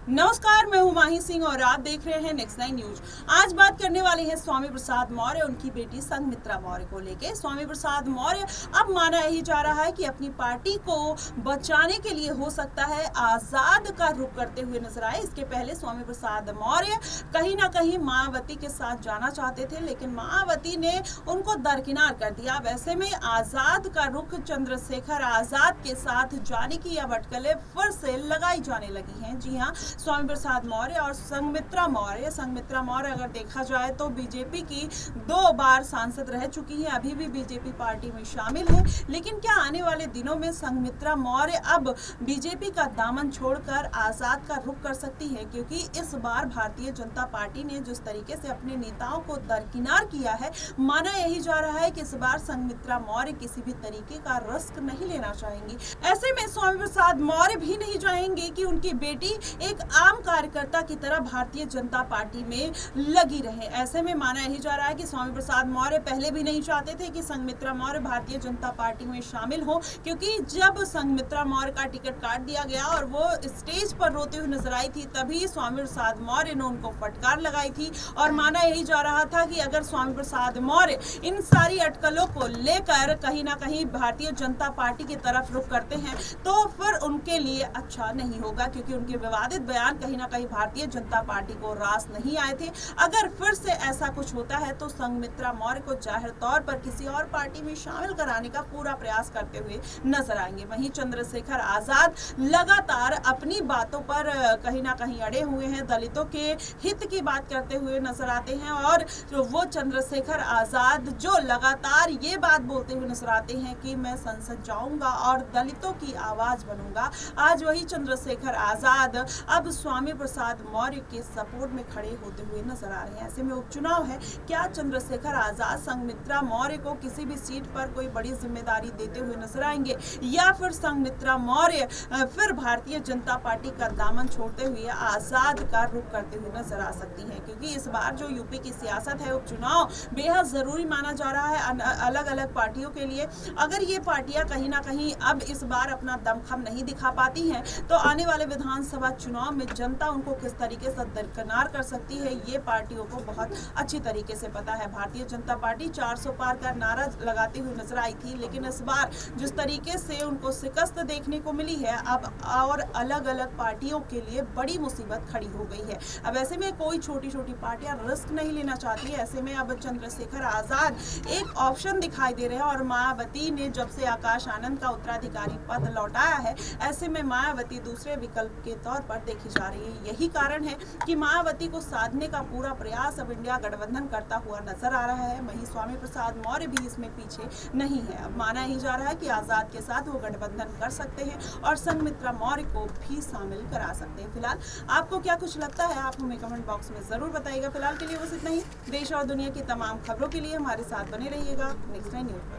नमस्कार, मैं हूं माही सिंह और आप देख रहे हैं नेक्स्ट 9 न्यूज। आज बात करने वाले हैं स्वामी प्रसाद मौर्य उनकी बेटी संघमित्रा मौर्य को लेकर। स्वामी प्रसाद मौर्य अब माना यही जा रहा है कि अपनी पार्टी को बचाने के लिए हो सकता है आजाद का रुख करते हुए नजर आए। इसके पहले स्वामी प्रसाद मौर्य कहीं ना कहीं मायावती के साथ जाना चाहते थे, लेकिन मायावती ने उनको दरकिनार कर दिया। वैसे में आजाद का रुख चंद्रशेखर आजाद के साथ जाने की अब अटकलें फिर से लगाई जाने लगी हैं। जी हाँ, स्वामी प्रसाद मौर्य और संघमित्रा मौर्य अगर देखा जाए तो बीजेपी की 2 बार सांसद रह चुकी हैं, अभी भी बीजेपी पार्टी में शामिल है। लेकिन क्या आने वाले दिनों में संघमित्रा मौर्य अब बीजेपी का दामन छोड़कर आजाद का रुख कर सकती है? क्योंकि इस बार भारतीय जनता पार्टी ने जिस तरीके से अपने नेताओं को दरकिनार किया है, माना यही जा रहा है कि इस बार संघमित्रा मौर्य किसी भी तरीके का रिस्क नहीं लेना चाहेंगी। ऐसे में स्वामी प्रसाद मौर्य भी नहीं चाहेंगे कि उनकी बेटी एक आम कार्यकर्ता की तरह भारतीय जनता पार्टी में लगी रहे। ऐसे में माना यही जा रहा है कि स्वामी प्रसाद मौर्य पहले भी नहीं चाहते थे कि संघमित्रा मौर्य भारतीय जनता पार्टी में शामिल हो, क्योंकि जब संघमित्रा मौर्य का टिकट काट दिया गया और वो स्टेज पर रोते हुए नजर आई थी, तभी स्वामी प्रसाद मौर्य ने उनको फटकार लगाई थी। और माना यही जा रहा था कि अगर स्वामी प्रसाद मौर्य इन सारी अटकलों को लेकर कहीं ना कहीं भारतीय जनता पार्टी की तरफ रुख करते हैं तो फिर उनके लिए अच्छा नहीं होगा, क्योंकि उनके विवादित बयान कहीं ना कहीं भारतीय जनता पार्टी को रास नहीं आए थे। अगर फिर से ऐसा कुछ होता है तो संघमित्रा मौर्य को जाहिर तौर पर किसी और पार्टी में शामिल कराने का पूरा प्रयास करते हुए नजर आएंगे। वहीं चंद्रशेखर आजाद लगातार अपनी बातों पर कहीं ना कहीं अड़े हुए हैं, दलितों के हित की बात करते हुए नजर आते हैं। और वो चंद्रशेखर आजाद जो लगातार ये बात बोलते हुए नजर आते हैं कि मैं संसद जाऊंगा और दलितों की आवाज बनूंगा, आज वही चंद्रशेखर आजाद अब स्वामी प्रसाद मौर्य के सपोर्ट में खड़े होते हुए नजर आ रहे हैं। ऐसे में उपचुनाव है, क्या चंद्रशेखर आजाद संघमित्रा मौर्य को किसी भी सीट पर कोई बड़ी जिम्मेदारी देते हुए नजर आएंगे, या फिर संघमित्रा मौर्य फिर भारतीय जनता पार्टी का दामन छोड़ते हुए आजाद का रुख करते हुए नजर आ सकती है? क्योंकि इस बार जो यूपी की सियासत है, उपचुनाव बेहद जरूरी माना जा रहा है अलग अलग पार्टियों के लिए। अगर ये पार्टियां कहीं ना कहीं अब इस बार अपना दमखम नहीं दिखा पाती हैं तो आने वाले विधानसभा चुनाव में जनता उनको किस तरीके से दरकिनार कर सकती है, ये पार्टियों को बहुत अच्छी तरीके से पता है। भारतीय जनता पार्टी 400 पार का नारा लगाती हुई नजर आई थी, लेकिन इस बार जिस तरीके से उनको शिकस्त देखने को मिली है, अब और अलग अलग पार्टियों के लिए बड़ी मुसीबत खड़ी हो गई है। अब ऐसे में कोई छोटी छोटी पार्टियां रिस्क नहीं लेना चाहती है। ऐसे में अब चंद्रशेखर आजाद एक ऑप्शन दिखाई दे रहे हैं, और मायावती ने जब से आकाश आनंद का उत्तराधिकारी पद लौटाया है, ऐसे में मायावती दूसरे विकल्प के तौर पर देखी जा रही है। यही कारण है कि मायावती को साधने का पूरा प्रयास अब इंडिया गठबंधन करता हुआ नजर आ रहा है। वहीं स्वामी प्रसाद मौर्य भी इसमें पीछे नहीं है। अब माना ही जा रहा है कि आजाद के साथ वो गठबंधन कर सकते हैं और संघमित्रा मौर्य को भी शामिल करा सकते हैं। फिलहाल आपको क्या कुछ लगता है, आप हमें कमेंट बॉक्स में जरूर बताइएगा। फिलहाल के लिए बस इतना ही। देश और दुनिया की तमाम खबरों के लिए हमारे साथ बने रहिएगा नेक्स्ट 9 न्यूज पर।